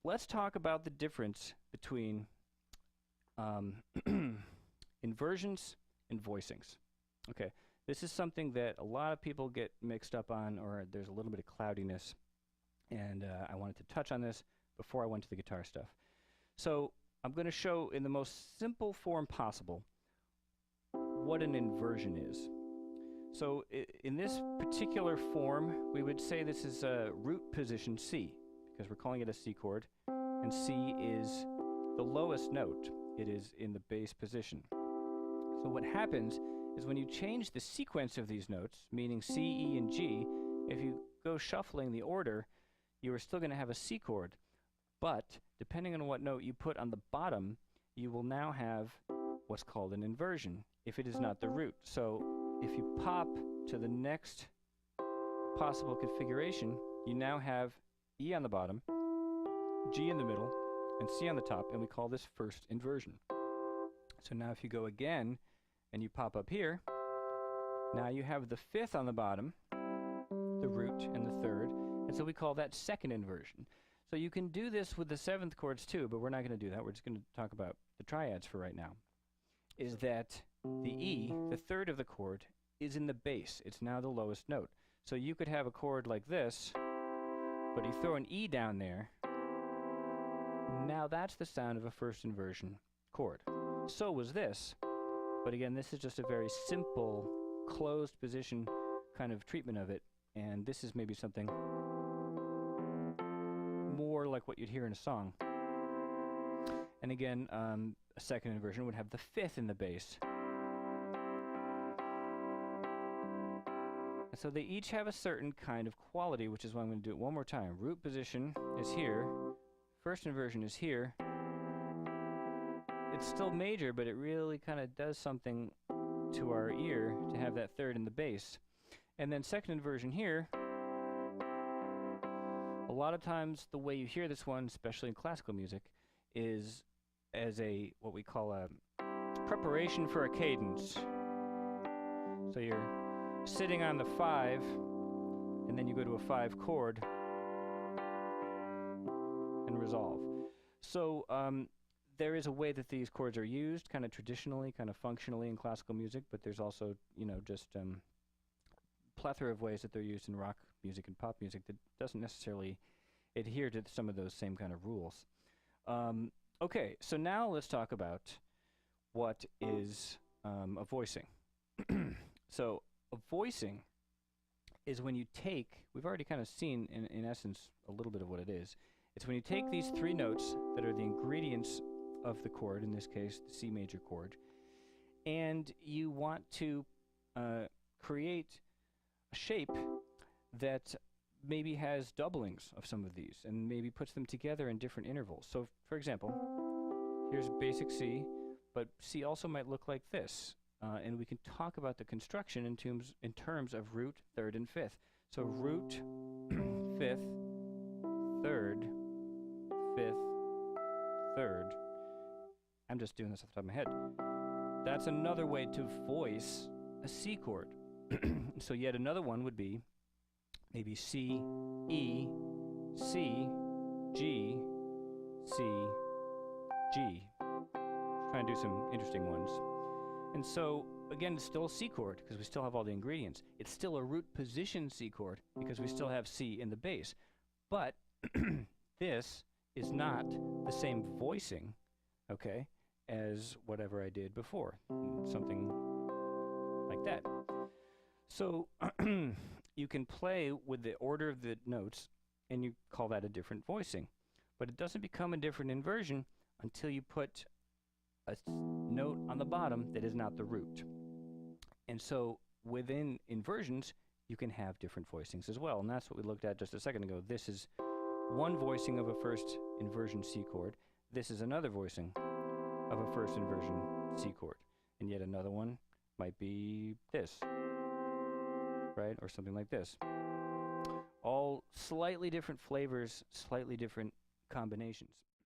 let's talk about the difference between um, inversions and voicings. Okay, this is something that a lot of people get mixed up on, or there's a little bit of cloudiness, and I wanted to touch on this before I went to the guitar stuff. So I'm going to show in the most simple form possible what an inversion is. So in this particular form, we would say this is a root position C, because we're calling it a C chord, and C is the lowest note. It is in the bass position. So what happens is when you change the sequence of these notes, meaning C, E, and G, if you go shuffling the order, you are still going to have a C chord, but depending on what note you put on the bottom, you will now have what's called an inversion, if it is not the root. So if you pop to the next possible configuration, you now have E on the bottom, G in the middle, and C on the top, and we call this first inversion. So now if you go again, and you pop up here, now you have the fifth on the bottom, the root, and the third, and so we call that second inversion. So you can do this with the seventh chords too, but we're not going to do that. We're just going to talk about the triads for right now. Is that the E, the third of the chord, is in the bass. It's now the lowest note. So you could have a chord like this, but you throw an E down there. Now that's the sound of a first inversion chord. So was this. But again, this is just a very simple, closed position kind of treatment of it, and this is maybe something more like what you'd hear in a song. And again, a second inversion would have the fifth in the bass. And so they each have a certain kind of quality, which is why I'm going to do it one more time. Root position is here, first inversion is here. It's still major, but it really kind of does something to our ear to have that third in the bass. And then second inversion here, a lot of times the way you hear this one, especially in classical music, is as a what we call a preparation for a cadence. So you're sitting on the 5, and then you go to a 5 chord and resolve. So there is a way that these chords are used, kind of traditionally, kind of functionally in classical music, but there's also, you know, just plethora of ways that they're used in rock music and pop music that doesn't necessarily adhere to some of those same kind of rules. Okay, so now let's talk about what is a voicing. So a voicing is when you take, we've already kind of seen in essence a little bit of what it is. It's when you take these three notes that are the ingredients of the chord, in this case the C major chord, and you want to create a shape that maybe has doublings of some of these and maybe puts them together in different intervals. So for example, here's basic C, but C also might look like this, and we can talk about the construction in terms of root, third, and fifth. So root, fifth, third, fifth, third. I'm just doing this off the top of my head. That's another way to voice a C chord. So yet another one would be maybe C, E, C, G, C, G. Try and do some interesting ones. And so, again, it's still a C chord because we still have all the ingredients. It's still a root position C chord because we still have C in the bass. But this is not the same voicing, okay, as whatever I did before. Something like that. So you can play with the order of the notes and you call that a different voicing. But it doesn't become a different inversion until you put a note on the bottom that is not the root. And so within inversions, you can have different voicings as well. And that's what we looked at just a second ago. This is one voicing of a first inversion C chord. This is another voicing of a first inversion C chord. And yet another one might be this, right? Or something like this. All slightly different flavors, slightly different combinations.